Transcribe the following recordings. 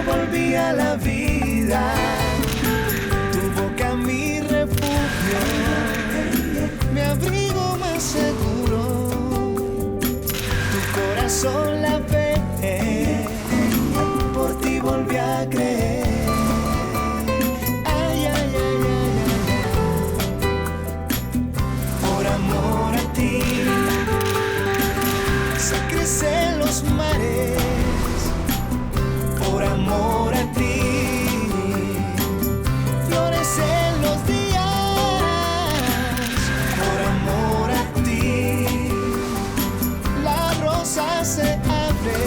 volví a la vida. Tu boca mi refugio, mi abrigo más seguro. Tu corazón la fe, por ti volví a creer. Ay, ay, ay, ay, ay, ay. Por amor a ti se crecen los mares. Por amor a ti florecen los días. Por amor a ti la rosa se abre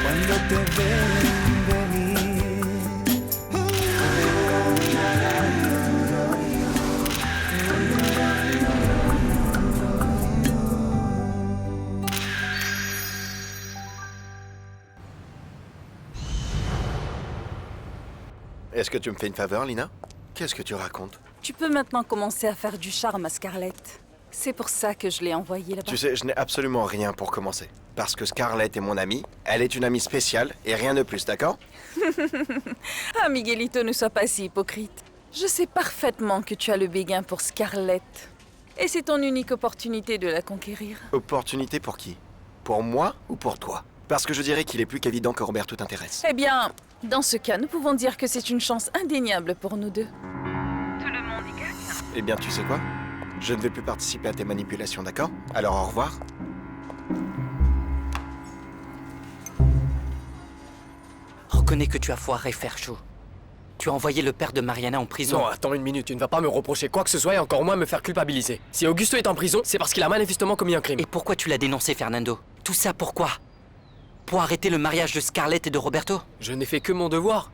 cuando te ven venir. Est-ce que tu me fais une faveur, Lina? Qu'est-ce que tu racontes? Tu peux maintenant commencer à faire du charme à Scarlett. C'est pour ça que je l'ai envoyée là-bas. Tu sais, je n'ai absolument rien pour commencer. Parce que Scarlett est mon amie, elle est une amie spéciale, et rien de plus, d'accord? Ah, Miguelito, ne sois pas si hypocrite. Je sais parfaitement que tu as le béguin pour Scarlett. Et c'est ton unique opportunité de la conquérir. Opportunité pour qui? Pour moi ou pour toi? Parce que je dirais qu'il est plus qu'évident que Roberto t'intéresse. Eh bien, dans ce cas, nous pouvons dire que c'est une chance indéniable pour nous deux. Tout le monde y gagne. Eh bien, tu sais quoi? Je ne vais plus participer à tes manipulations, d'accord? Alors au revoir. Reconnais que tu as foiré Ferchou. Tu as envoyé le père de Mariana en prison. Non, attends une minute, tu ne vas pas me reprocher quoi que ce soit et encore moins me faire culpabiliser. Si Augusto est en prison, c'est parce qu'il a manifestement commis un crime. Et pourquoi tu l'as dénoncé, Fernando? Tout ça pourquoi? Pour arrêter le mariage de Scarlett et de Roberto? Je n'ai fait que mon devoir.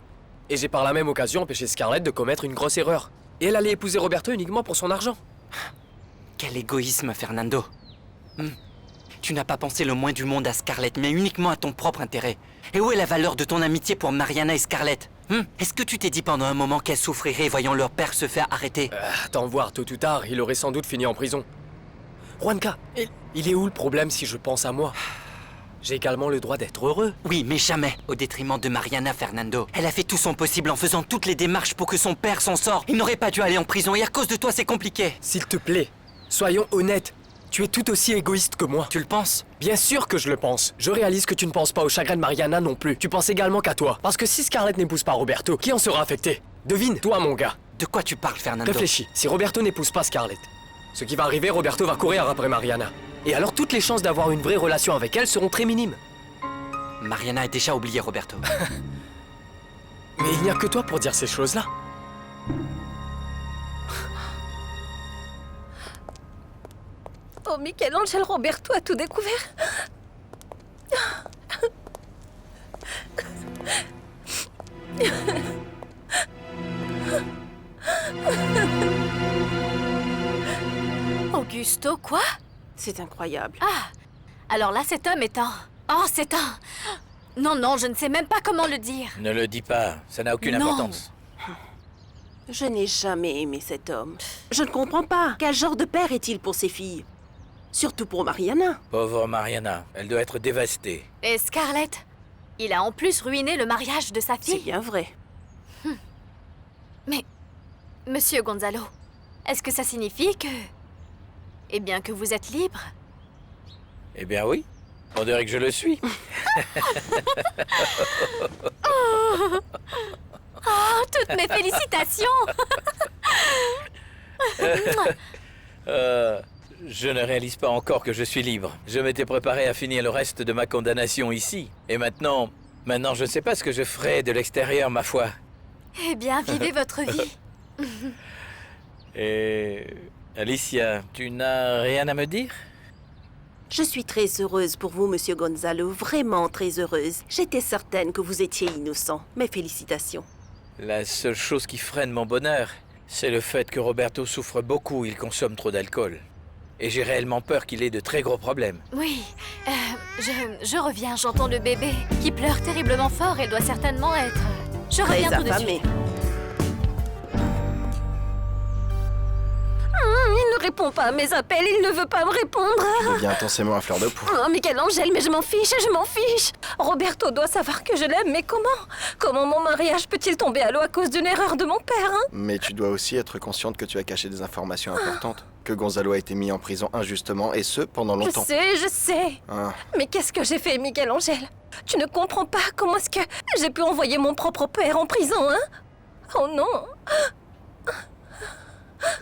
Et j'ai par la même occasion empêché Scarlett de commettre une grosse erreur. Et elle allait épouser Roberto uniquement pour son argent. Quel égoïsme, Fernando. Tu n'as pas pensé le moins du monde à Scarlett, mais uniquement à ton propre intérêt. Et où est la valeur de ton amitié pour Mariana et Scarlett? Est-ce que tu t'es dit pendant un moment qu'elles souffriraient voyant leur père se faire arrêter? Attends voir, tôt ou tard, il aurait sans doute fini en prison. Juanca, il est où le problème si je pense à moi? J'ai également le droit d'être heureux. Oui, mais jamais au détriment de Mariana, Fernando. Elle a fait tout son possible en faisant toutes les démarches pour que son père s'en sorte. Il n'aurait pas dû aller en prison et à cause de toi, c'est compliqué. S'il te plaît, soyons honnêtes. Tu es tout aussi égoïste que moi. Tu le penses? Bien sûr que je le pense. Je réalise que tu ne penses pas au chagrin de Mariana non plus. Tu penses également qu'à toi. Parce que si Scarlett n'épouse pas Roberto, qui en sera affecté? Devine, toi mon gars. De quoi tu parles, Fernando? Réfléchis, si Roberto n'épouse pas Scarlett, ce qui va arriver, Roberto va courir après Mariana. Et alors toutes les chances d'avoir une vraie relation avec elle seront très minimes. Mariana a déjà oublié Roberto. Mais il n'y a que toi pour dire ces choses-là. Oh, Michel-Angel, Roberto a tout découvert. Augusto, quoi? C'est incroyable. Ah, alors là, cet homme est un... Oh, c'est un... Non, non, je ne sais même pas comment le dire. Ne le dis pas, ça n'a aucune Non. importance. Je n'ai jamais aimé cet homme. Je ne comprends pas. Quel genre de père est-il pour ses filles? Surtout pour Mariana. Pauvre Mariana, elle doit être dévastée. Et Scarlett? Il a en plus ruiné le mariage de sa C'est fille. bien vrai. Mais, Monsieur Gonzalo, est-ce que ça signifie que... Eh bien, que vous êtes libre? Eh bien oui, on dirait que je le suis. Oh, toutes mes félicitations! Je ne réalise pas encore que je suis libre. Je m'étais préparé à finir le reste de ma condamnation ici. Et maintenant je ne sais pas ce que je ferai de l'extérieur, ma foi. Eh bien, vivez votre vie. Et... Alicia, tu n'as rien à me dire? Je suis très heureuse pour vous, Monsieur Gonzalo. Vraiment très heureuse. J'étais certaine que vous étiez innocent. Mes félicitations. La seule chose qui freine mon bonheur, c'est le fait que Roberto souffre beaucoup, il consomme trop d'alcool. Et j'ai réellement peur qu'il ait de très gros problèmes. Oui, je reviens, j'entends le bébé qui pleure terriblement fort et doit certainement être... Je Très reviens tout de affamée. suite. Il ne répond pas à mes appels, il ne veut pas me répondre. Tu deviens intensément à fleur de peau. Oh, Michel-Angèle, mais je m'en fiche, je m'en fiche. Roberto doit savoir que je l'aime, mais comment? Comment mon mariage peut-il tomber à l'eau à cause d'une erreur de mon père, hein? Mais tu dois aussi être consciente que tu as caché des informations importantes. Que Gonzalo a été mis en prison injustement, et ce, pendant longtemps. Je sais. Ah. Mais qu'est-ce que j'ai fait, Michel-Angèle? Tu ne comprends pas comment est-ce que j'ai pu envoyer mon propre père en prison, hein? Oh non.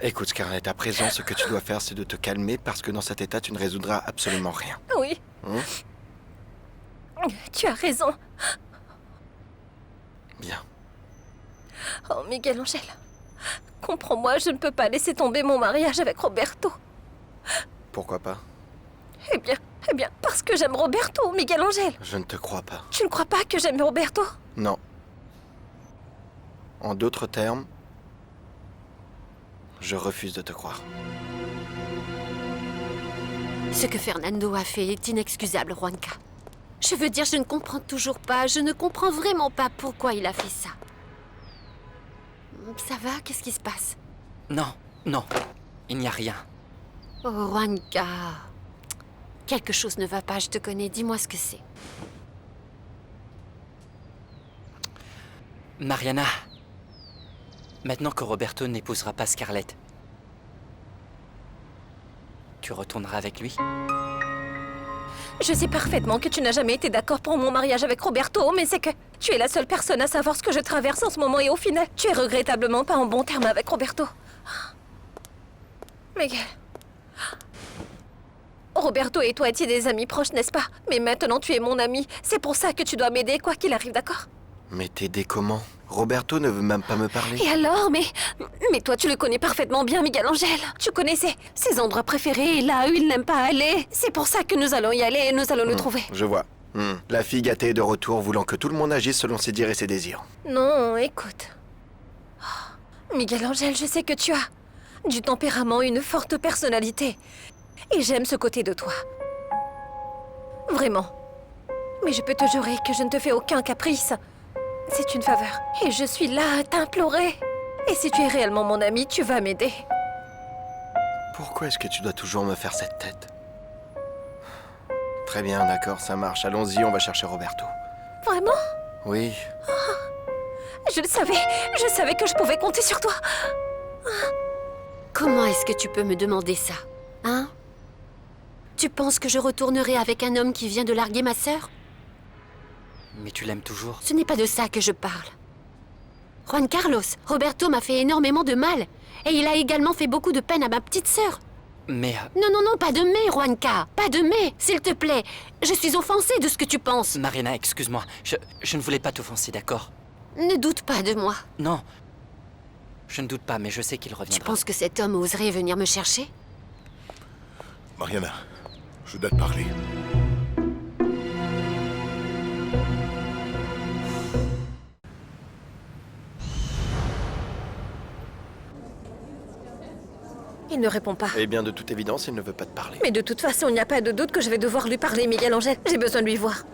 Écoute, Scarlett, à présent, ce que tu dois faire, c'est de te calmer, parce que dans cet état, tu ne résoudras absolument rien. Oui. Tu as raison. Bien. Oh, Michel-Angèle. Comprends-moi, je ne peux pas laisser tomber mon mariage avec Roberto. Pourquoi pas? Eh bien, parce que j'aime Roberto, Michel-Angèle. Je ne te crois pas. Tu ne crois pas que j'aime Roberto? Non. En d'autres termes, je refuse de te croire. Ce que Fernando a fait est inexcusable, Juanca. Je veux dire, je ne comprends toujours pas, je ne comprends vraiment pas pourquoi il a fait ça. Ça va? Qu'est-ce qui se passe? Non, non, il n'y a rien. Oh, Juanca. Quelque chose ne va pas, je te connais, dis-moi ce que c'est. Mariana, maintenant que Roberto n'épousera pas Scarlett, tu retourneras avec lui? Je sais parfaitement que tu n'as jamais été d'accord pour mon mariage avec Roberto, mais c'est que tu es la seule personne à savoir ce que je traverse en ce moment et au final, tu es regrettablement pas en bon terme avec Roberto. Miguel. Roberto et toi étiez des amis proches, n'est-ce pas? Mais maintenant tu es mon ami. C'est pour ça que tu dois m'aider quoi qu'il arrive, d'accord? Mais t'aider comment? Roberto ne veut même pas me parler. Et alors, mais toi tu le connais parfaitement bien, Michel-Angèle. Tu connais ses endroits préférés, là où il n'aime pas aller. C'est pour ça que nous allons y aller et nous allons le trouver. Je vois. La fille gâtée est de retour, voulant que tout le monde agisse selon ses dires et ses désirs. Non, écoute. Oh, Michel-Angèle, je sais que tu as du tempérament, une forte personnalité. Et j'aime ce côté de toi. Vraiment. Mais je peux te jurer que je ne te fais aucun caprice. C'est une faveur. Et je suis là à t'implorer. Et si tu es réellement mon ami, tu vas m'aider. Pourquoi est-ce que tu dois toujours me faire cette tête? Très bien, d'accord, ça marche. Allons-y, on va chercher Roberto. Vraiment? Oui. Je le savais. Je savais que je pouvais compter sur toi. Comment est-ce que tu peux me demander ça? Hein? Tu penses que je retournerai avec un homme qui vient de larguer ma sœur? Mais tu l'aimes toujours? Ce n'est pas de ça que je parle. Juan Carlos, Roberto m'a fait énormément de mal. Et il a également fait beaucoup de peine à ma petite sœur. Mais... Non, pas de mais, Juanca. Pas de mais, s'il te plaît. Je suis offensée de ce que tu penses. Marina, excuse-moi. Je ne voulais pas t'offenser, d'accord? Ne doute pas de moi. Non. Je ne doute pas, mais je sais qu'il reviendra. Tu penses que cet homme oserait venir me chercher? Mariana, je dois te parler. Il ne répond pas. Eh bien, de toute évidence, il ne veut pas te parler. Mais de toute façon, il n'y a pas de doute que je vais devoir lui parler, Michel-Angèle. J'ai besoin de lui voir.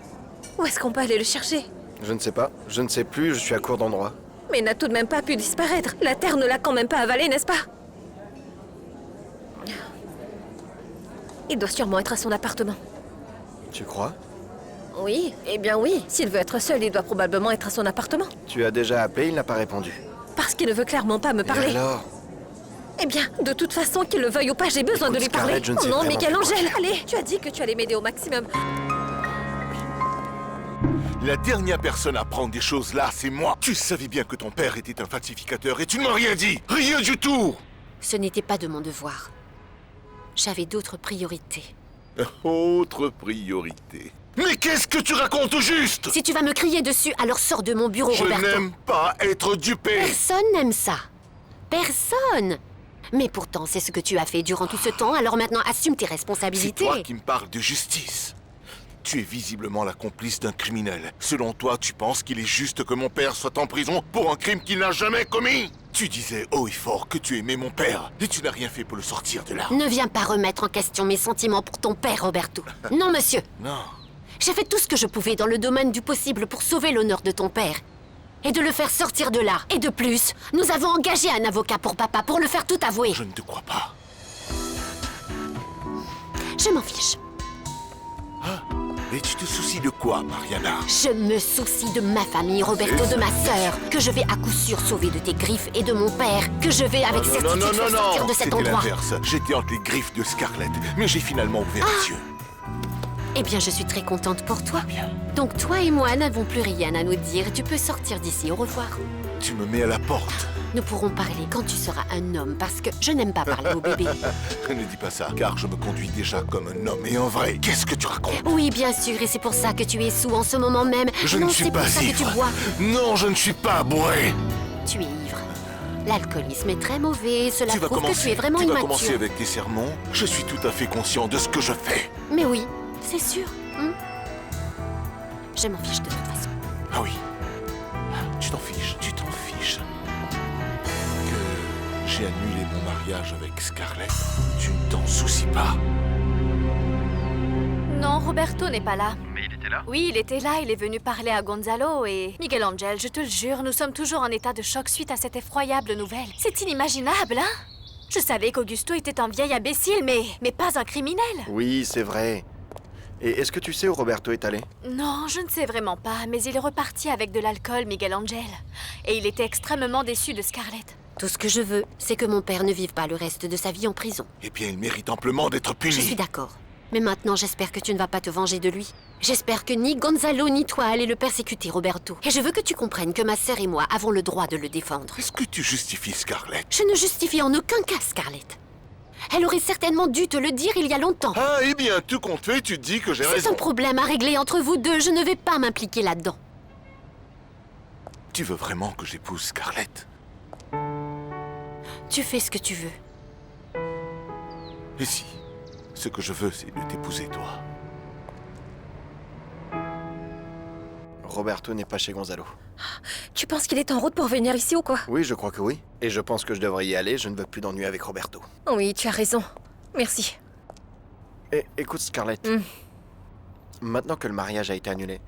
Où est-ce qu'on peut aller le chercher? Je ne sais pas. Je ne sais plus, je suis à court d'endroits. Mais il n'a tout de même pas pu disparaître. La Terre ne l'a quand même pas avalé, n'est-ce pas? Il doit sûrement être à son appartement. Tu crois? Oui, eh bien oui. S'il veut être seul, il doit probablement être à son appartement. Tu as déjà appelé, il n'a pas répondu. Parce qu'il ne veut clairement pas me parler. Et alors? Eh bien, de toute façon, qu'il le veuille ou pas, j'ai besoin Écoute, de lui parler. Scarlett, je ne sais Oh non, vraiment plus quoi Michel-Angèle, faire. allez, tu as dit que tu allais m'aider au maximum. La dernière personne à prendre des choses là, c'est moi. Tu savais bien que ton père était un falsificateur et tu ne m'as rien dit. Rien du tout. Ce n'était pas de mon devoir. J'avais d'autres priorités. Autre priorité. Mais qu'est-ce que tu racontes au juste? Si tu vas me crier dessus, alors sors de mon bureau, Je Roberto. n'aime pas être dupé. Personne n'aime ça. Personne. Mais pourtant, c'est ce que tu as fait durant tout ce temps, alors maintenant assume tes C'est responsabilités. toi qui me parles de justice. Tu es visiblement la complice d'un criminel. Selon toi, tu penses qu'il est juste que mon père soit en prison pour un crime qu'il n'a jamais commis? Tu disais haut et fort que tu aimais mon père, et tu n'as rien fait pour le sortir de là. Ne viens pas remettre en question mes sentiments pour ton père, Roberto. Non, monsieur. Non. J'ai fait tout ce que je pouvais dans le domaine du possible pour sauver l'honneur de ton père. Et de le faire sortir de là. Et de plus, nous avons engagé un avocat pour papa pour le faire tout avouer. Je ne te crois pas. Je m'en fiche. Mais tu te soucies de quoi, Mariana? Je me soucie de ma famille, Roberto, de ma sœur, que je vais à coup sûr sauver de tes griffes, et de mon père, que je vais avec certitude faire sortir de cet C'était endroit. l'inverse. J'étais entre les griffes de Scarlett, mais j'ai finalement ouvert les yeux. Eh bien, je suis très contente pour toi. Donc toi et moi n'avons plus rien à nous dire. Tu peux sortir d'ici. Au revoir. Tu me mets à la porte. Nous pourrons parler quand tu seras un homme, parce que je n'aime pas parler au bébé. Ne dis pas ça, car je me conduis déjà comme un homme. Et en vrai, qu'est-ce que tu racontes? Oui, bien sûr, et c'est pour ça que tu es sous en ce moment même. Je non, ne suis c'est pour pas ça que tu ivre. bois. Non, je ne suis pas bourré. Tu es ivre. L'alcoolisme est très mauvais. Cela Tu vas prouve que tu commencer. es vraiment Tu vas immature. commencer avec tes sermons. Je suis tout à fait conscient de ce que je fais. Mais oui, c'est sûr. Je m'en fiche de toute façon. Ah oui. Tu t'en fiches. Que j'ai annulé mon mariage avec Scarlett. Tu ne t'en soucies pas. Non, Roberto n'est pas là. Mais il était là? Oui, il était là, il est venu parler à Gonzalo et... Miguel Angel, je te le jure, nous sommes toujours en état de choc suite à cette effroyable nouvelle. C'est inimaginable, hein? Je savais qu'Augusto était un vieil imbécile, mais pas un criminel. Oui, c'est vrai. Et est-ce que tu sais où Roberto est allé? Non, je ne sais vraiment pas, mais il est reparti avec de l'alcool, Miguel Angel. Et il était extrêmement déçu de Scarlett. Tout ce que je veux, c'est que mon père ne vive pas le reste de sa vie en prison. Eh bien, il mérite amplement d'être puni. Je suis d'accord. Mais maintenant, j'espère que tu ne vas pas te venger de lui. J'espère que ni Gonzalo ni toi allez le persécuter, Roberto. Et je veux que tu comprennes que ma sœur et moi avons le droit de le défendre. Est-ce que tu justifies Scarlett? Je ne justifie en aucun cas Scarlett. Elle aurait certainement dû te le dire il y a longtemps. Ah, eh bien, tout compte fait, tu te dis que j'ai C'est raison. un problème à régler entre vous deux. Je ne vais pas m'impliquer là-dedans. Tu veux vraiment que j'épouse Scarlett? Tu fais ce que tu veux. Et si ce que je veux, c'est de t'épouser, toi? Roberto n'est pas chez Gonzalo. Tu penses qu'il est en route pour venir ici ou quoi? Oui, je crois que oui. Et je pense que je devrais y aller, je ne veux plus d'ennui avec Roberto. Oui, tu as raison. Merci. Et écoute Scarlett, maintenant que le mariage a été annulé,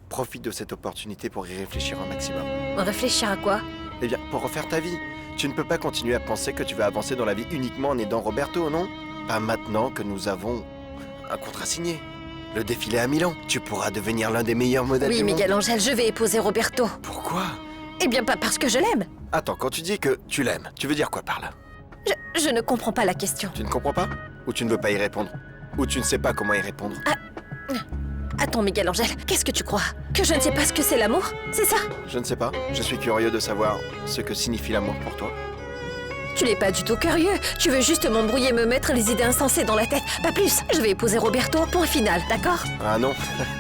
profite de cette opportunité pour y réfléchir un maximum. Réfléchir à quoi? Eh bien, pour refaire ta vie. Tu ne peux pas continuer à penser que tu vas avancer dans la vie uniquement en aidant Roberto, non? Pas maintenant que nous avons un contrat signé. Le défilé à Milan, tu pourras devenir l'un des meilleurs modèles Oui, du monde. Miguel Angel, je vais épouser Roberto. Pourquoi? Eh bien, pas parce que je l'aime. Attends, quand tu dis que tu l'aimes, tu veux dire quoi par là? Je ne comprends pas la question. Tu ne comprends pas? Ou tu ne veux pas y répondre? Ou tu ne sais pas comment y répondre? Attends, Miguel Angel, qu'est-ce que tu crois? Que je ne sais pas ce que c'est l'amour? C'est ça? Je ne sais pas. Je suis curieux de savoir ce que signifie l'amour pour toi. Tu n'es pas du tout curieux. Tu veux juste m'embrouiller et me mettre les idées insensées dans la tête. Pas plus. Je vais épouser Roberto, point final, d'accord? Ah non.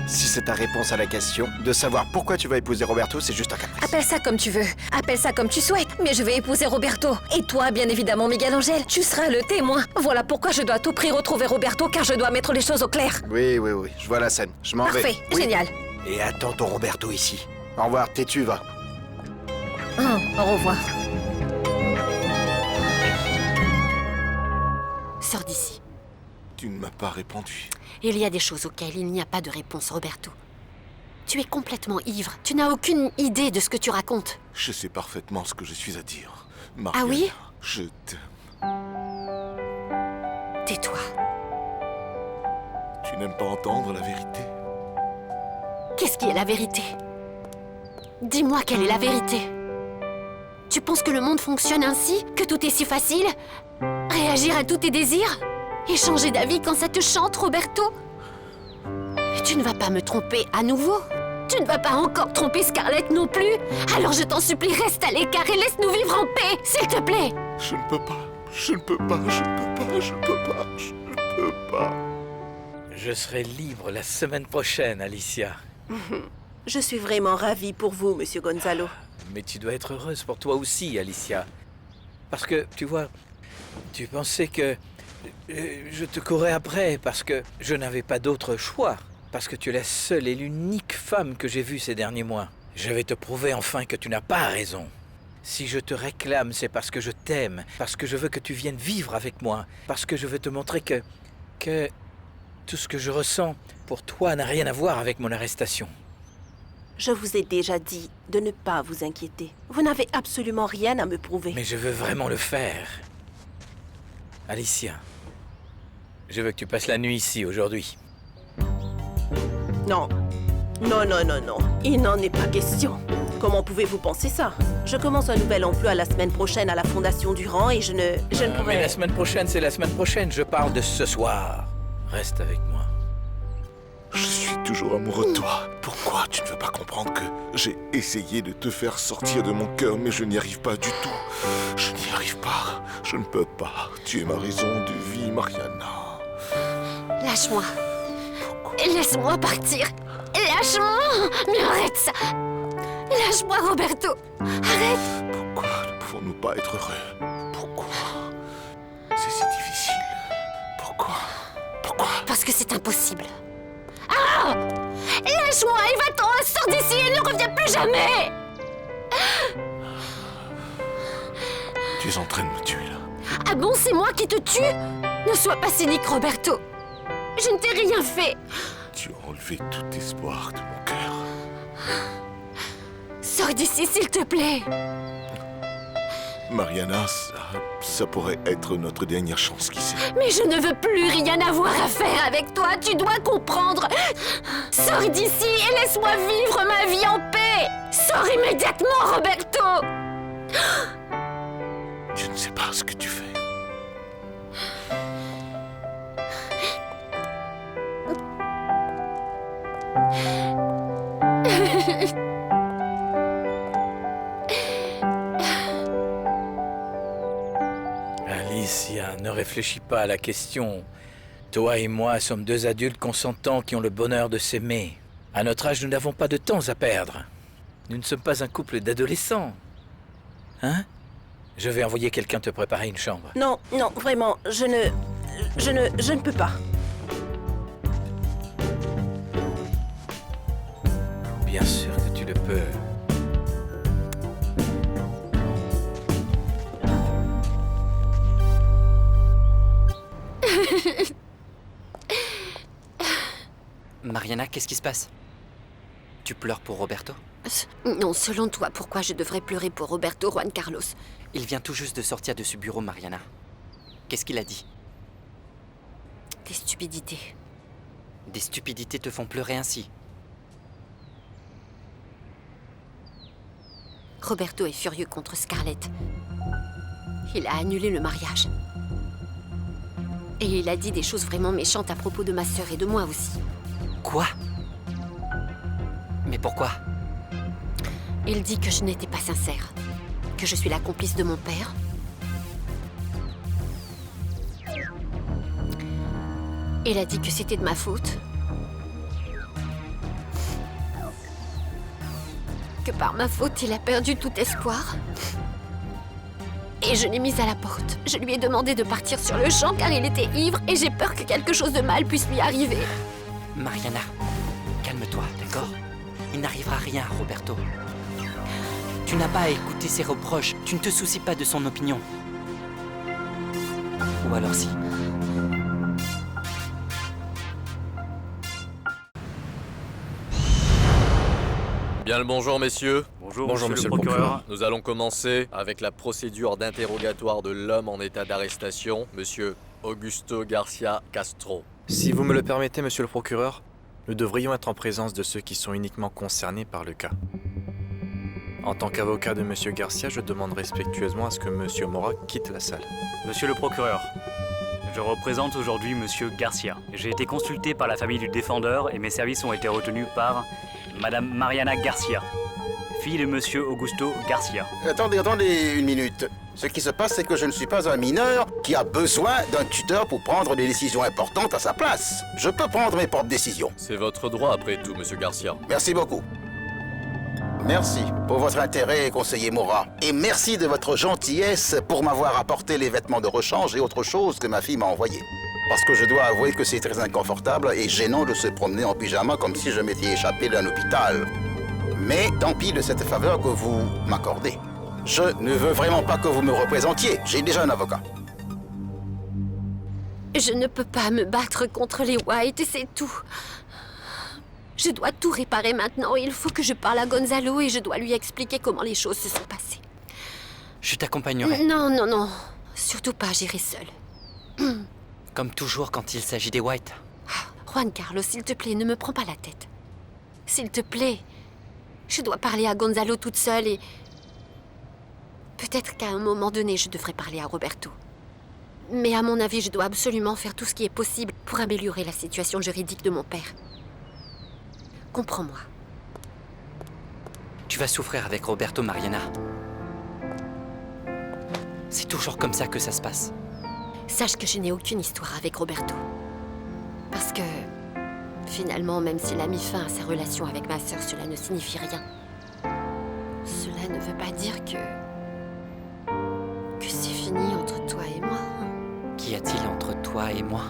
Si c'est ta réponse à la question, de savoir pourquoi tu vas épouser Roberto, c'est juste un caprice. Appelle ça comme tu veux. Appelle ça comme tu souhaites. Mais je vais épouser Roberto. Et toi, bien évidemment, Miguel Angel, tu seras le témoin. Voilà pourquoi je dois à tout prix retrouver Roberto, car je dois mettre les choses au clair. Oui, je vois la scène. Je m'en vais. Parfait, Oui. génial. Et attends ton Roberto ici. Au revoir, têtu, va. Au revoir. Sors d'ici. Tu ne m'as pas répondu. Il y a des choses auxquelles il n'y a pas de réponse, Roberto. Tu es complètement ivre. Tu n'as aucune idée de ce que tu racontes. Je sais parfaitement ce que je suis à dire. Ah Mariana, oui? Je t'aime. Tais-toi. Tu n'aimes pas entendre la vérité? Qu'est-ce qui est la vérité? Dis-moi quelle est la vérité. Tu penses que le monde fonctionne ainsi? Que tout est si facile? Réagir à tous tes désirs? Et changer d'avis quand ça te chante, Roberto? Et tu ne vas pas me tromper à nouveau? Tu ne vas pas encore tromper Scarlett non plus? Alors je t'en supplie, reste à l'écart et laisse-nous vivre en paix, s'il te plaît! Je ne peux pas. Je ne peux pas. Je ne peux pas. Je ne peux pas. Je ne peux pas. Je serai libre la semaine prochaine, Alicia. Je suis vraiment ravie pour vous, Monsieur Gonzalo. Mais tu dois être heureuse pour toi aussi, Alicia. Parce que, tu vois, tu pensais que je te courais après parce que je n'avais pas d'autre choix. Parce que tu es la seule et l'unique femme que j'ai vue ces derniers mois. Je vais te prouver enfin que tu n'as pas raison. Si je te réclame, c'est parce que je t'aime, parce que je veux que tu viennes vivre avec moi, parce que je veux te montrer que tout ce que je ressens pour toi n'a rien à voir avec mon arrestation. Je vous ai déjà dit de ne pas vous inquiéter. Vous n'avez absolument rien à me prouver. Mais je veux vraiment le faire. Alicia, Je veux que tu passes la nuit ici aujourd'hui. Non. Non, non, non, non. Il n'en est pas question. Comment pouvez-vous penser ça? Je commence un nouvel emploi la semaine prochaine à la Fondation Durand et je ne pourrai... Mais la semaine prochaine, c'est la semaine prochaine. Je parle de ce soir. Reste avec moi. Je suis toujours amoureux de toi. Pourquoi tu ne veux pas comprendre que j'ai essayé de te faire sortir de mon cœur, mais je n'y arrive pas du tout. Je n'y arrive pas. Je ne peux pas. Tu es ma raison de vie, Mariana. Lâche-moi. Laisse-moi partir. Lâche-moi. Mais arrête ça. Lâche-moi, Roberto. Arrête. Pourquoi ne pouvons-nous pas être heureux? Pourquoi? C'est si difficile. Pourquoi? Pourquoi? Parce que c'est impossible. Ah! Lâche-moi et va-t'en, sors d'ici et ne reviens plus jamais. Tu es en train de me tuer, là. Ah bon, c'est moi qui te tue? Ne sois pas cynique, Roberto. Je ne t'ai rien fait. Tu as enlevé tout espoir de mon cœur. Sors d'ici, s'il te plaît. Mariana, ça pourrait être notre dernière chance, qui sait? Mais je ne veux plus rien avoir à faire avec toi. Tu dois comprendre. Sors d'ici et laisse-moi vivre ma vie en paix. Sors immédiatement, Roberto. Je ne sais pas ce que tu fais. Alicia, ne réfléchis pas à la question. Toi et moi sommes deux adultes consentants qui ont le bonheur de s'aimer. À notre âge, nous n'avons pas de temps à perdre. Nous ne sommes pas un couple d'adolescents. Hein? Je vais envoyer quelqu'un te préparer une chambre. Non, non, vraiment, je ne peux pas. Bien sûr que tu le peux. Mariana, qu'est-ce qui se passe? Tu pleures pour Roberto? Non, selon toi, pourquoi je devrais pleurer pour Roberto Juan Carlos? Il vient tout juste de sortir de ce bureau, Mariana. Qu'est-ce qu'il a dit? Des stupidités. Des stupidités te font pleurer ainsi? Roberto est furieux contre Scarlett. Il a annulé le mariage. Et il a dit des choses vraiment méchantes à propos de ma sœur et de moi aussi. Quoi? Mais pourquoi? Il dit que je n'étais pas sincère, que je suis la complice de mon père. Il a dit que c'était de ma faute. Que par ma faute, il a perdu tout espoir. Et je l'ai mise à la porte. Je lui ai demandé de partir sur le champ car il était ivre et j'ai peur que quelque chose de mal puisse lui arriver. Mariana, calme-toi, d'accord? Il n'arrivera rien à Roberto. Tu n'as pas à écouter ses reproches. Tu ne te soucies pas de son opinion. Ou alors si. Bien le bonjour, messieurs. Bonjour, monsieur le procureur. Nous allons commencer avec la procédure d'interrogatoire de l'homme en état d'arrestation, monsieur Augusto Garcia Castro. Si vous me le permettez, monsieur le procureur, nous devrions être en présence de ceux qui sont uniquement concernés par le cas. En tant qu'avocat de monsieur Garcia, je demande respectueusement à ce que monsieur Mora quitte la salle. Monsieur le procureur, je représente aujourd'hui monsieur Garcia. J'ai été consulté par la famille du défendeur et mes services ont été retenus par madame Mariana Garcia, fille de monsieur Augusto Garcia. Attendez une minute. Ce qui se passe, c'est que je ne suis pas un mineur qui a besoin d'un tuteur pour prendre des décisions importantes à sa place. Je peux prendre mes propres décisions. C'est votre droit après tout, monsieur Garcia. Merci beaucoup. Merci pour votre intérêt, conseiller Mora. Et merci de votre gentillesse pour m'avoir apporté les vêtements de rechange et autre chose que ma fille m'a envoyé. Parce que je dois avouer que c'est très inconfortable et gênant de se promener en pyjama comme si je m'étais échappé d'un hôpital. Mais tant pis de cette faveur que vous m'accordez. Je ne veux vraiment pas que vous me représentiez. J'ai déjà un avocat. Je ne peux pas me battre contre les White et c'est tout. Je dois tout réparer maintenant. Il faut que je parle à Gonzalo et je dois lui expliquer comment les choses se sont passées. Je t'accompagnerai. Non. Surtout pas, j'irai seule. Comme toujours quand il s'agit des White. Juan Carlos, s'il te plaît, ne me prends pas la tête. S'il te plaît, je dois parler à Gonzalo toute seule et... Peut-être qu'à un moment donné, je devrais parler à Roberto. Mais à mon avis, je dois absolument faire tout ce qui est possible pour améliorer la situation juridique de mon père. Comprends-moi. Tu vas souffrir avec Roberto, Mariana. C'est toujours comme ça que ça se passe. Sache que je n'ai aucune histoire avec Roberto. Parce que, finalement, même s'il a mis fin à sa relation avec ma sœur, cela ne signifie rien. Cela ne veut pas dire que c'est fini entre toi et moi. Qu'y a-t-il entre toi et moi?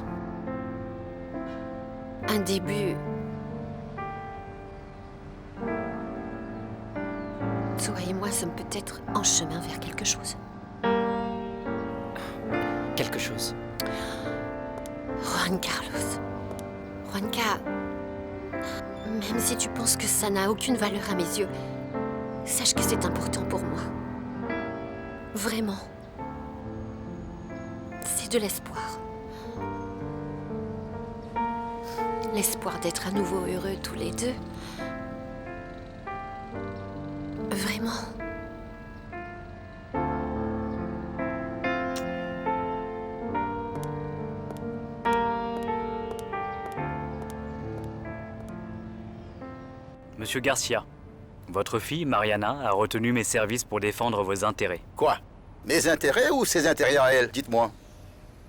Un début. Toi et moi sommes peut-être en chemin vers quelque chose. Quelque chose. Juan Carlos. Juanca, même si tu penses que ça n'a aucune valeur à mes yeux, sache que c'est important pour moi. Vraiment. C'est de l'espoir. L'espoir d'être à nouveau heureux tous les deux. Vraiment. Monsieur Garcia, votre fille, Mariana, a retenu mes services pour défendre vos intérêts. Quoi? Mes intérêts ou ses intérêts à elle? Dites-moi.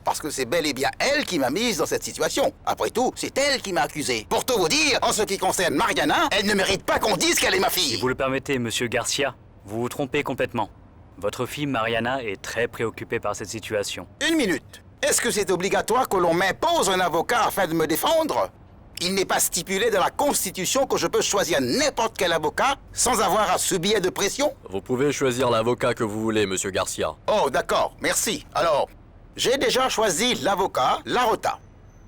Parce que c'est bel et bien elle qui m'a mise dans cette situation. Après tout, c'est elle qui m'a accusé. Pour tout vous dire, en ce qui concerne Mariana, elle ne mérite pas qu'on dise qu'elle est ma fille. Si vous le permettez, monsieur Garcia, vous vous trompez complètement. Votre fille, Mariana, est très préoccupée par cette situation. Une minute. Est-ce que c'est obligatoire que l'on m'impose un avocat afin de me défendre? Il n'est pas stipulé dans la Constitution que je peux choisir n'importe quel avocat sans avoir à subir de pression? Vous pouvez choisir l'avocat que vous voulez, monsieur Garcia. Oh, d'accord, merci. Alors, j'ai déjà choisi l'avocat Larota.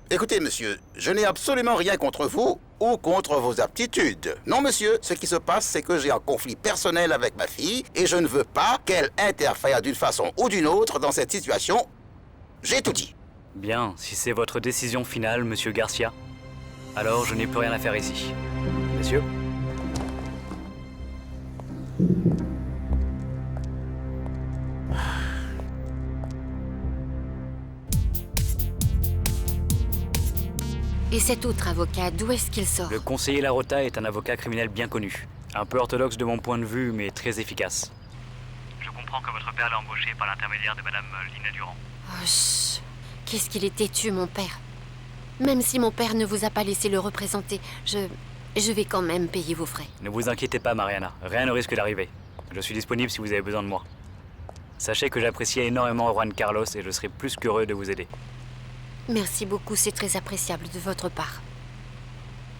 Écoutez, monsieur, je n'ai absolument rien contre vous ou contre vos aptitudes. Non, monsieur, ce qui se passe, c'est que j'ai un conflit personnel avec ma fille et je ne veux pas qu'elle interfère d'une façon ou d'une autre dans cette situation. J'ai tout dit. Bien, si c'est votre décision finale, monsieur Garcia, alors je n'ai plus rien à faire ici. Messieurs? Et cet autre avocat, d'où est-ce qu'il sort? Le conseiller Larota est un avocat criminel bien connu. Un peu orthodoxe de mon point de vue, mais très efficace. Je comprends que votre père l'a embauché par l'intermédiaire de madame Lina Durand. Oh, chut. Qu'est-ce qu'il est têtu, mon père. Même si mon père ne vous a pas laissé le représenter, je vais quand même payer vos frais. Ne vous inquiétez pas, Mariana. Rien ne risque d'arriver. Je suis disponible si vous avez besoin de moi. Sachez que j'apprécie énormément Juan Carlos et je serai plus qu'heureux de vous aider. Merci beaucoup, c'est très appréciable de votre part.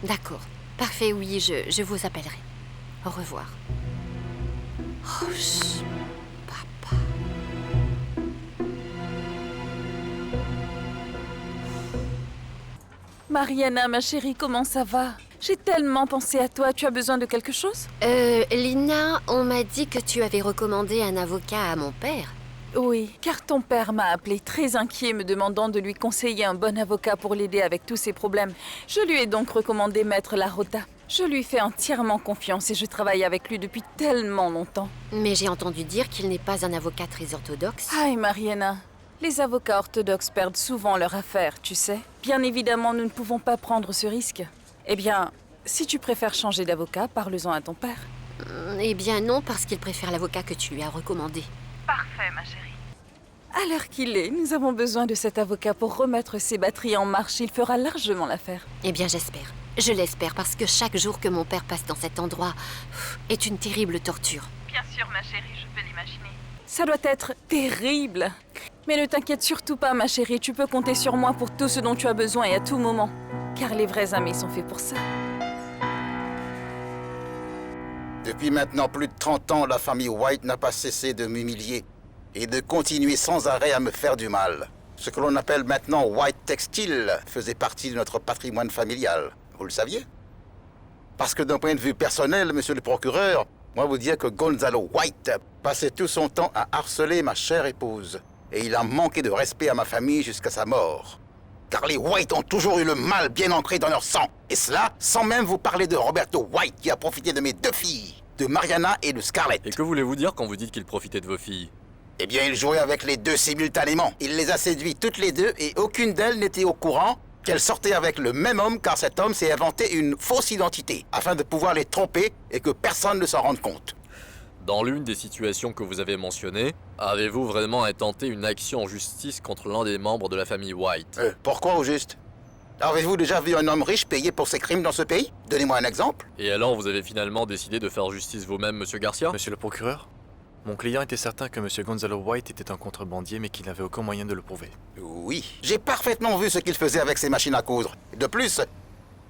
D'accord. Parfait, oui, je vous appellerai. Au revoir. Oh, chut. Papa. Mariana, ma chérie, comment ça va? J'ai tellement pensé à toi. Tu as besoin de quelque chose? Lina, on m'a dit que tu avais recommandé un avocat à mon père. Oui, car ton père m'a appelé très inquiet me demandant de lui conseiller un bon avocat pour l'aider avec tous ses problèmes. Je lui ai donc recommandé Maître Larota. Je lui fais entièrement confiance et je travaille avec lui depuis tellement longtemps. Mais j'ai entendu dire qu'il n'est pas un avocat très orthodoxe. Aïe, Mariana. Les avocats orthodoxes perdent souvent leur affaire, tu sais. Bien évidemment, nous ne pouvons pas prendre ce risque. Eh bien, si tu préfères changer d'avocat, parle-en à ton père. Eh bien non, parce qu'il préfère l'avocat que tu lui as recommandé. Parfait, ma chérie. À l'heure qu'il est, nous avons besoin de cet avocat pour remettre ces batteries en marche. Il fera largement l'affaire. Eh bien, j'espère. Je l'espère, parce que chaque jour que mon père passe dans cet endroit est une terrible torture. Bien sûr, ma chérie, je peux l'imaginer. Ça doit être terrible. Mais ne t'inquiète surtout pas, ma chérie. Tu peux compter sur moi pour tout ce dont tu as besoin et à tout moment. Car les vrais amis sont faits pour ça. Depuis maintenant plus de 30 ans, la famille White n'a pas cessé de m'humilier et de continuer sans arrêt à me faire du mal. Ce que l'on appelle maintenant White Textile faisait partie de notre patrimoine familial. Vous le saviez? Parce que d'un point de vue personnel, monsieur le procureur, moi vous dire que Gonzalo White passait tout son temps à harceler ma chère épouse. Et il a manqué de respect à ma famille jusqu'à sa mort. car les White ont toujours eu le mal bien ancré dans leur sang. Et cela sans même vous parler de Roberto White qui a profité de mes 2 filles, de Mariana et de Scarlett. Et que voulez-vous dire quand vous dites qu'il profitait de vos filles? Eh bien, il jouait avec les 2 simultanément. Il les a séduites toutes les 2 et aucune d'elles n'était au courant qu'elle sortait avec le même homme car cet homme s'est inventé une fausse identité afin de pouvoir les tromper et que personne ne s'en rende compte. Dans l'une des situations que vous avez mentionnées, avez-vous vraiment intenté une action en justice contre l'un des membres de la famille White? Pourquoi au juste? Avez-vous déjà vu un homme riche payer pour ses crimes dans ce pays? Donnez-moi un exemple. Et alors vous avez finalement décidé de faire justice vous-même, monsieur Garcia? Monsieur le procureur, mon client était certain que monsieur Gonzalo White était un contrebandier, mais qu'il n'avait aucun moyen de le prouver. Oui, j'ai parfaitement vu ce qu'il faisait avec ses machines à coudre. De plus,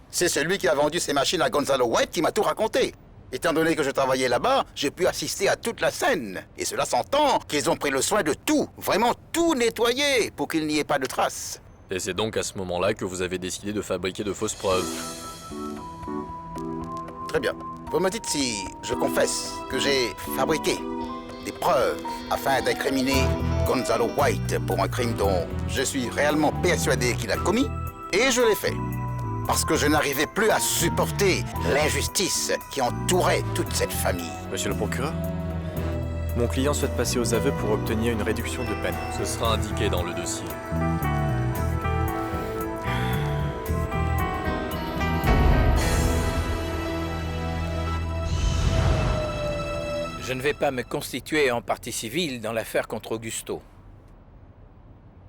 c'est celui qui a vendu ses machines à Gonzalo White qui m'a tout raconté. Étant donné que je travaillais là-bas, j'ai pu assister à toute la scène. Et cela s'entend qu'ils ont pris le soin de tout, vraiment tout nettoyer, pour qu'il n'y ait pas de traces. Et c'est donc à ce moment-là que vous avez décidé de fabriquer de fausses preuves. Très bien. Vous me dites si je confesse que j'ai fabriqué des preuves afin d'incriminer Gonzalo White pour un crime dont je suis réellement persuadé qu'il a commis, et je l'ai fait. Parce que je n'arrivais plus à supporter l'injustice qui entourait toute cette famille. Monsieur le procureur, mon client souhaite passer aux aveux pour obtenir une réduction de peine. Ce sera indiqué dans le dossier. Je ne vais pas me constituer en partie civile dans l'affaire contre Augusto.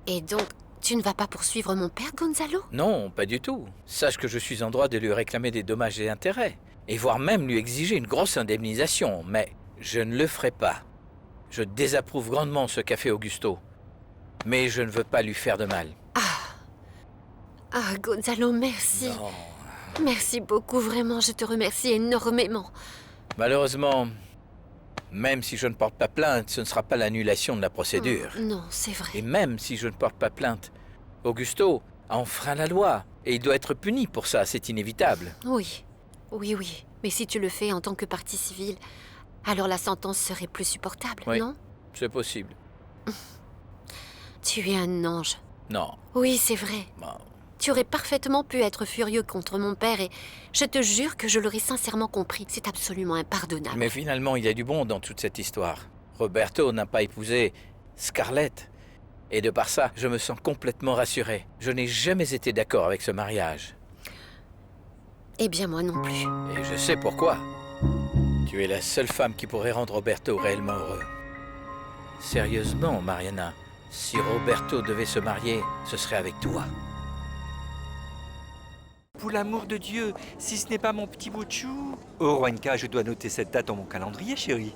Et donc, tu ne vas pas poursuivre mon père, Gonzalo? Non, pas du tout. Sache que je suis en droit de lui réclamer des dommages et intérêts, et voire même lui exiger une grosse indemnisation, mais je ne le ferai pas. Je désapprouve grandement ce qu'a fait Augusto, mais je ne veux pas lui faire de mal. Ah, Gonzalo, merci. Non. Merci beaucoup, vraiment, je te remercie énormément. Malheureusement, même si je ne porte pas plainte, ce ne sera pas l'annulation de la procédure. Non, c'est vrai. Et même si je ne porte pas plainte, Augusto a enfreint la loi, et il doit être puni pour ça, c'est inévitable. Oui, oui, oui. Mais si tu le fais en tant que partie civile, alors la sentence serait plus supportable, Oui, non? c'est possible. Tu es un ange. Non. Oui, c'est vrai. Bon. Tu aurais parfaitement pu être furieux contre mon père et je te jure que je l'aurais sincèrement compris. C'est absolument impardonnable. Mais finalement, il y a du bon dans toute cette histoire. Roberto n'a pas épousé Scarlett. Et de par ça, je me sens complètement rassuré. Je n'ai jamais été d'accord avec ce mariage. Eh bien, moi non plus. Et je sais pourquoi. Tu es la seule femme qui pourrait rendre Roberto réellement heureux. Sérieusement, Mariana, si Roberto devait se marier, ce serait avec toi. Pour l'amour de Dieu, si ce n'est pas mon petit bout de chou. Oh, Juanca, je dois noter cette date dans mon calendrier, chérie.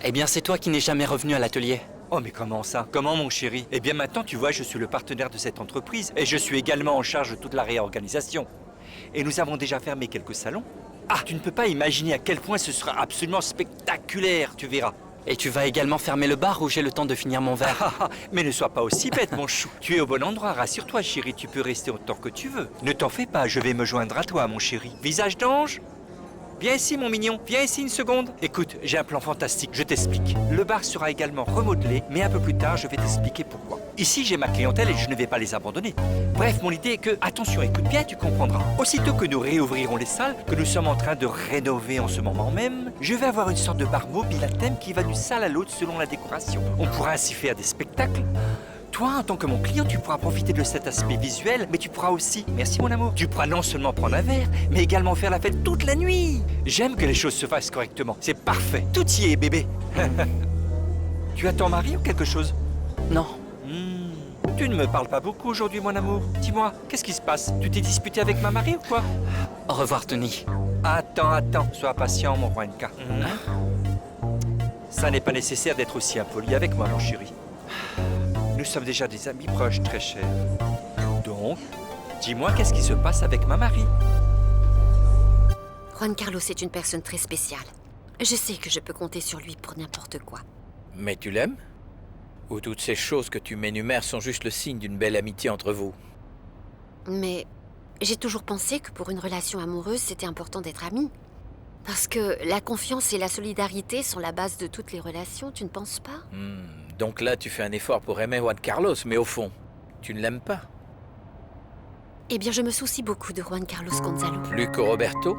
Eh bien, c'est toi qui n'es jamais revenu à l'atelier. Oh, mais comment ça? Comment, mon chéri? Eh bien, maintenant, tu vois, je suis le partenaire de cette entreprise et je suis également en charge de toute la réorganisation. Et nous avons déjà fermé quelques salons. Ah, tu ne peux pas imaginer à quel point ce sera absolument spectaculaire, tu verras. Et tu vas également fermer le bar où j'ai le temps de finir mon verre. Mais ne sois pas aussi bête, mon chou. Tu es au bon endroit, rassure-toi, chérie, tu peux rester autant que tu veux. Ne t'en fais pas, je vais me joindre à toi, mon chéri. Visage d'ange? Viens ici, mon mignon. Viens ici une seconde. Écoute, j'ai un plan fantastique, je t'explique. Le bar sera également remodelé, mais un peu plus tard, je vais t'expliquer pourquoi. Ici, j'ai ma clientèle et je ne vais pas les abandonner. Bref, mon idée est que, attention, écoute bien, tu comprendras. Aussitôt que nous réouvrirons les salles, que nous sommes en train de rénover en ce moment même, je vais avoir une sorte de bar mobile à thème qui va d'une salle à l'autre selon la décoration. On pourra ainsi faire des spectacles. Toi, en tant que mon client, tu pourras profiter de cet aspect visuel, mais tu pourras aussi, merci mon amour, tu pourras non seulement prendre un verre, mais également faire la fête toute la nuit. J'aime que les choses se fassent correctement. C'est parfait. Tout y est, bébé. Tu as ton mari ou quelque chose? Non. Tu ne me parles pas beaucoup aujourd'hui, mon amour. Dis-moi, qu'est-ce qui se passe? Tu t'es disputé avec ma mari ou quoi? Au revoir, Tony. Attends, sois patient, mon Juanca. Ça n'est pas nécessaire d'être aussi impoli avec moi, mon chéri. Nous sommes déjà des amis proches, très chers. Donc, dis-moi, qu'est-ce qui se passe avec ma Marie? Juan Carlos est une personne très spéciale. Je sais que je peux compter sur lui pour n'importe quoi. Mais tu l'aimes? Ou toutes ces choses que tu m'énumères sont juste le signe d'une belle amitié entre vous? Mais j'ai toujours pensé que pour une relation amoureuse, c'était important d'être amis. Parce que la confiance et la solidarité sont la base de toutes les relations, tu ne penses pas? Donc là, tu fais un effort pour aimer Juan Carlos, mais au fond, tu ne l'aimes pas. Eh bien, je me soucie beaucoup de Juan Carlos Gonzalo. Plus que Roberto?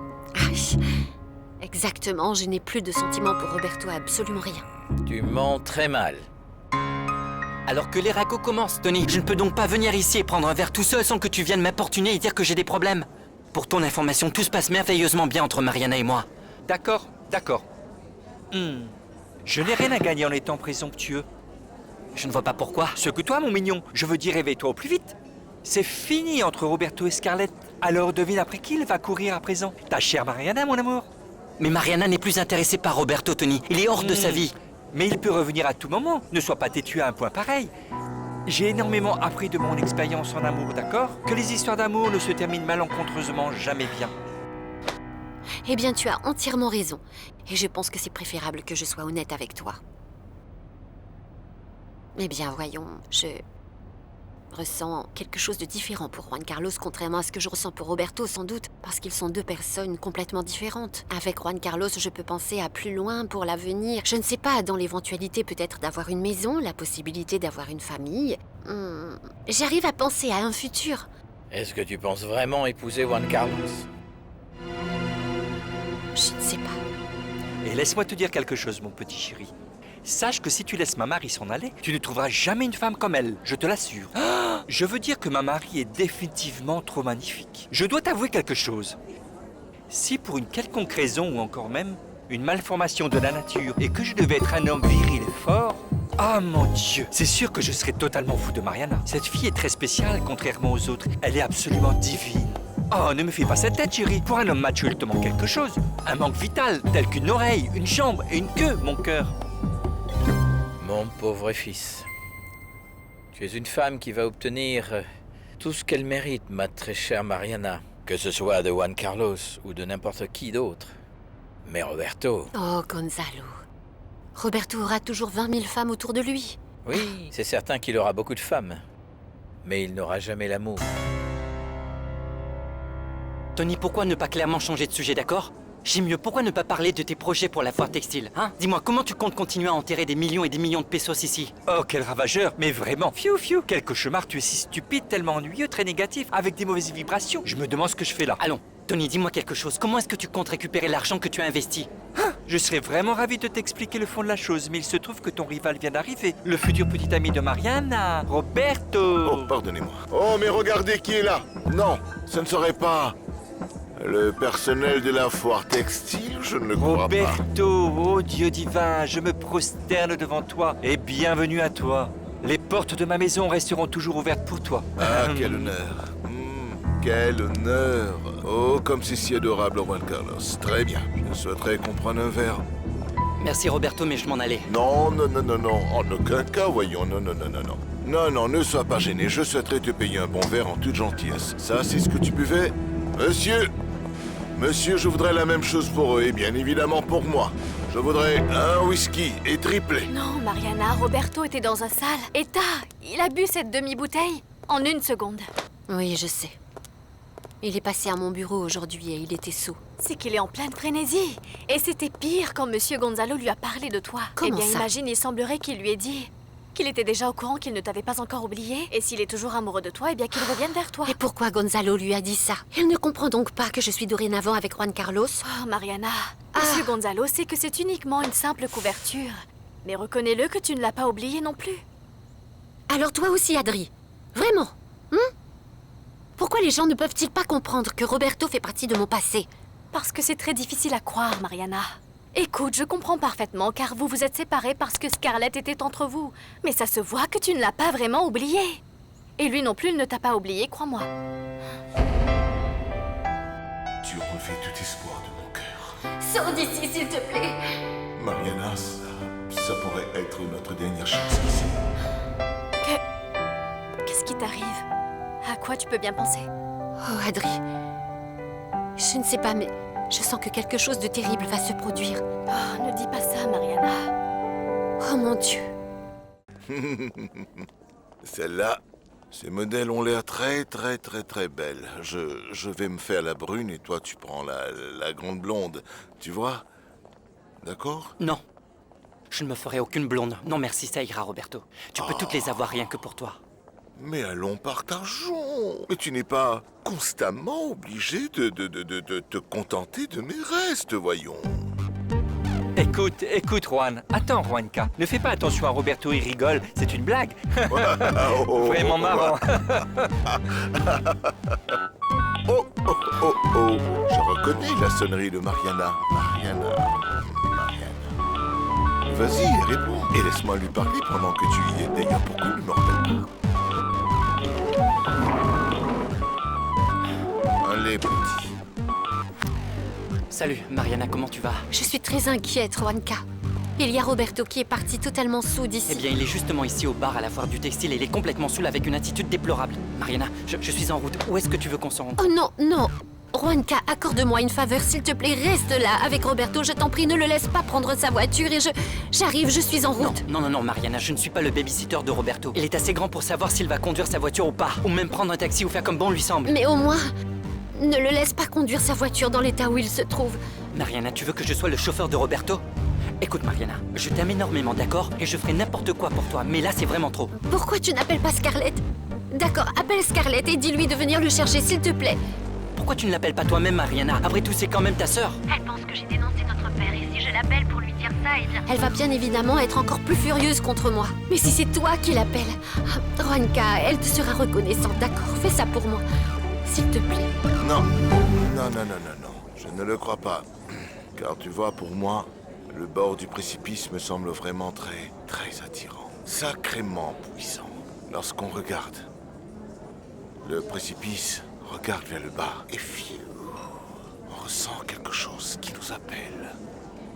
Exactement, je n'ai plus de sentiments pour Roberto, absolument rien. Tu mens très mal. Alors que les ragots commencent, Tony. Je ne peux donc pas venir ici et prendre un verre tout seul sans que tu viennes m'importuner et dire que j'ai des problèmes. Pour ton information, tout se passe merveilleusement bien entre Mariana et moi. D'accord, d'accord. Je n'ai rien à gagner en étant présomptueux. Je ne vois pas pourquoi. Ce que toi, mon mignon, je veux dire, réveille-toi au plus vite. C'est fini entre Roberto et Scarlett. Alors devine après qui il va courir à présent. Ta chère Mariana, mon amour. Mais Mariana n'est plus intéressée par Roberto, Tony. Il est hors de sa vie. Mais il peut revenir à tout moment. Ne sois pas têtu à un point pareil. J'ai énormément appris de mon expérience en amour, d'accord? Que les histoires d'amour ne se terminent malencontreusement jamais bien. Eh bien, tu as entièrement raison. Et je pense que c'est préférable que je sois honnête avec toi. Eh bien, voyons, je ressens quelque chose de différent pour Juan Carlos, contrairement à ce que je ressens pour Roberto, sans doute, parce qu'ils sont deux personnes complètement différentes. Avec Juan Carlos, je peux penser à plus loin pour l'avenir. Je ne sais pas, dans l'éventualité peut-être d'avoir une maison, la possibilité d'avoir une famille. J'arrive à penser à un futur. Est-ce que tu penses vraiment épouser Juan Carlos? Je ne sais pas. Et laisse-moi te dire quelque chose, mon petit chéri. Sache que si tu laisses ma Marie s'en aller, tu ne trouveras jamais une femme comme elle, je te l'assure. Je veux dire que ma Marie est définitivement trop magnifique. Je dois t'avouer quelque chose. Si pour une quelconque raison, ou encore même une malformation de la nature, et que je devais être un homme viril et fort, ah mon Dieu, c'est sûr que je serais totalement fou de Mariana. Cette fille est très spéciale, contrairement aux autres. Elle est absolument divine. Oh, ne me fais pas cette tête, chérie. Pour un homme mature, il te manque quelque chose. Un manque vital, tel qu'une oreille, une jambe et une queue, mon cœur. Mon pauvre fils, tu es une femme qui va obtenir tout ce qu'elle mérite, ma très chère Mariana. Que ce soit de Juan Carlos ou de n'importe qui d'autre. Mais Roberto... Oh, Gonzalo. Roberto aura toujours 20 000 femmes autour de lui. Oui, c'est certain qu'il aura beaucoup de femmes. Mais il n'aura jamais l'amour. Tony, pourquoi ne pas clairement changer de sujet, d'accord? J'ai mieux, pourquoi ne pas parler de tes projets pour la foire textile, hein? Dis-moi, comment tu comptes continuer à enterrer des millions et des millions de pesos ici? Oh, quel ravageur! Mais vraiment, fiou fiou! Quel cauchemar, tu es si stupide, tellement ennuyeux, très négatif, avec des mauvaises vibrations. Je me demande ce que je fais là. Allons, Tony, dis-moi quelque chose. Comment est-ce que tu comptes récupérer l'argent que tu as investi? Je serais vraiment ravi de t'expliquer le fond de la chose, mais il se trouve que ton rival vient d'arriver. Le futur petit ami de Mariana, Roberto. Oh, pardonnez-moi. Oh, mais regardez qui est là! Non, ce ne serait pas... le personnel de la foire textile, je ne le crois Roberto, oh Dieu divin, je me prosterne devant toi et bienvenue à toi. Les portes de ma maison resteront toujours ouvertes pour toi. Ah, quel honneur. Quel honneur. Oh, comme c'est si adorable, Juan Carlos. Très bien, je souhaiterais qu'on prenne un verre. Merci Roberto, mais je m'en allais. Non, non, non, non, non, en aucun cas, voyons, non, non, non, non, non. Non, non, ne sois pas gêné, je souhaiterais te payer un bon verre en toute gentillesse. Ça, c'est ce que tu buvais? Monsieur! Monsieur, je voudrais la même chose pour eux, et bien évidemment pour moi. Je voudrais un whisky et triplé. Non, Mariana, Roberto était dans un sale état. Il a bu cette demi-bouteille en 1 seconde. Oui, je sais. Il est passé à mon bureau aujourd'hui et il était saoul. C'est qu'il est en pleine frénésie. Et c'était pire quand Monsieur Gonzalo lui a parlé de toi. Comment Eh bien, ça? imagine, il semblerait qu'il lui ait dit qu'il était déjà au courant qu'il ne t'avait pas encore oublié. Et s'il est toujours amoureux de toi, eh bien qu'il revienne vers toi. Et pourquoi Gonzalo lui a dit ça? Il ne comprend donc pas que je suis dorénavant avec Juan Carlos? Oh, Mariana, Monsieur Gonzalo sait que c'est uniquement une simple couverture. Mais reconnais-le que tu ne l'as pas oublié non plus. Alors toi aussi, Adri. Vraiment? Pourquoi les gens ne peuvent-ils pas comprendre que Roberto fait partie de mon passé? Parce que c'est très difficile à croire, Mariana. Écoute, je comprends parfaitement, car vous vous êtes séparés parce que Scarlett était entre vous. Mais ça se voit que tu ne l'as pas vraiment oublié. Et lui non plus, il ne t'a pas oublié, crois-moi. Tu refais tout espoir de mon cœur. Sors d'ici, s'il te plaît. Mariana, ça pourrait être notre dernière chance ici. Qu'est-ce qui t'arrive? À quoi tu peux bien penser? Oh, Adri. Je ne sais pas, mais je sens que quelque chose de terrible va se produire. Oh, ne dis pas ça, Mariana. Oh mon Dieu. Celle-là, ces modèles ont l'air très, très, très, très belles. Je vais me faire la brune et toi, tu prends la grande blonde. Tu vois? D'accord? Non. Je ne me ferai aucune blonde. Non merci, ça ira, Roberto. Tu peux toutes les avoir rien que pour toi. Mais allons, partageons. Mais tu n'es pas constamment obligé de te contenter de mes restes, voyons. Écoute, Juan. Attends, Juanca. Ne fais pas attention à Roberto, il rigole. C'est une blague. Vraiment marrant. Oh. Je reconnais la sonnerie de Mariana. Mariana. Vas-y, réponds. Et laisse-moi lui parler pendant que tu y es. D'ailleurs, pourquoi lui m'ordonne pas? Allez, petit. Salut, Mariana, comment tu vas? Je suis très inquiète, Juanca. Il y a Roberto qui est parti totalement saoul d'ici. Eh bien, il est justement ici au bar à la foire du textile et il est complètement saoul avec une attitude déplorable. Mariana, je suis en route. Où est-ce que tu veux qu'on se rende? Oh non. Juanca, accorde-moi une faveur, s'il te plaît. Reste là avec Roberto, je t'en prie. Ne le laisse pas prendre sa voiture et j'arrive, je suis en route. Non, Mariana, je ne suis pas le babysitter de Roberto. Il est assez grand pour savoir s'il va conduire sa voiture ou pas. Ou même prendre un taxi ou faire comme bon lui semble. Mais au moins, ne le laisse pas conduire sa voiture dans l'état où il se trouve. Mariana, tu veux que je sois le chauffeur de Roberto? Écoute, Mariana, je t'aime énormément, d'accord? Et je ferai n'importe quoi pour toi, mais là, c'est vraiment trop. Pourquoi tu n'appelles pas Scarlett? D'accord, appelle Scarlett et dis-lui de venir le chercher, s'il te plaît. Pourquoi tu ne l'appelles pas toi-même, Mariana? Après tout, c'est quand même ta sœur. Elle pense que j'ai dénoncé notre père et si je l'appelle pour lui dire ça, elle va bien évidemment être encore plus furieuse contre moi. Mais si c'est toi qui l'appelles, Juanca, elle te sera reconnaissante, d'accord? Fais ça pour moi, s'il te plaît. Non. Je ne le crois pas. Car tu vois, pour moi, le bord du précipice me semble vraiment très attirant. Sacrément puissant. Lorsqu'on regarde, le précipice regarde vers le bas et on ressent quelque chose qui nous appelle.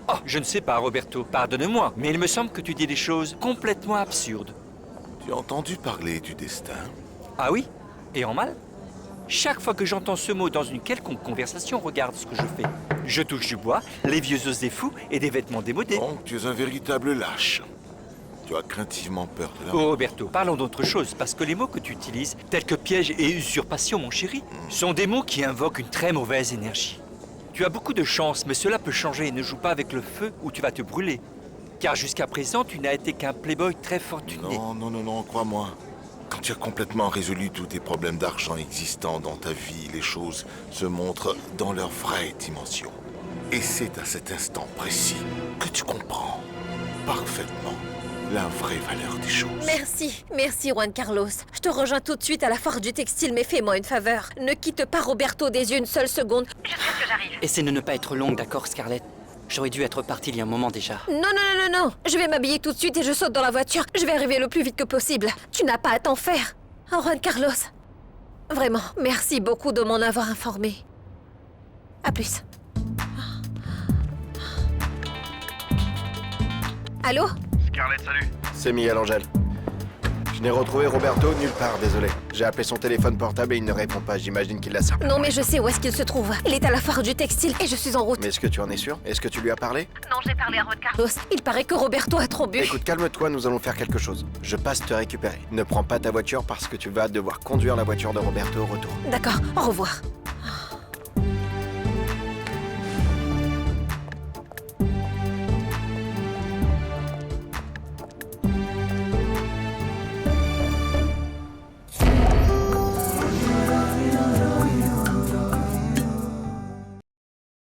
Oh, je ne sais pas, Roberto. Pardonne-moi, mais il me semble que tu dis des choses complètement absurdes. Tu as entendu parler du destin? Ah oui? Et en mal? Chaque fois que j'entends ce mot dans une quelconque conversation, regarde ce que je fais. Je touche du bois, les vieux os des fous et des vêtements démodés. Donc, tu es un véritable lâche. Tu as craintivement peur de la mort. Oh, Roberto, parlons d'autre chose, parce que les mots que tu utilises, tels que piège et usurpation, mon chéri, sont des mots qui invoquent une très mauvaise énergie. Tu as beaucoup de chance, mais cela peut changer. Ne joue pas avec le feu ou tu vas te brûler. Car jusqu'à présent, tu n'as été qu'un playboy très fortuné. Non, crois-moi. Quand tu as complètement résolu tous tes problèmes d'argent existants dans ta vie, les choses se montrent dans leur vraie dimension. Et c'est à cet instant précis que tu comprends parfaitement la vraie valeur des choses. Merci Juan Carlos. Je te rejoins tout de suite à la foire du textile, mais fais-moi une faveur. Ne quitte pas Roberto des yeux une seule seconde. Jusqu'à ce que j'arrive. Essaie de ne pas être longue, d'accord, Scarlett? J'aurais dû être partie il y a un moment déjà. Non. Je vais m'habiller tout de suite et je saute dans la voiture. Je vais arriver le plus vite que possible. Tu n'as pas à t'en faire. Oh, Juan Carlos. Vraiment, merci beaucoup de m'en avoir informé. À plus. Allô? Scarlett, salut. C'est Miguel Angel. Je n'ai retrouvé Roberto nulle part, désolé. J'ai appelé son téléphone portable et il ne répond pas. J'imagine qu'il l'a simplement... Non, mais je sais où est-ce qu'il se trouve. Il est à la foire du textile et je suis en route. Mais est-ce que tu en es sûr? Est-ce que tu lui as parlé? Non, j'ai parlé à Juan Carlos. Il paraît que Roberto a trop bu. Écoute, calme-toi, nous allons faire quelque chose. Je passe te récupérer. Ne prends pas ta voiture parce que tu vas devoir conduire la voiture de Roberto au retour. D'accord, au revoir.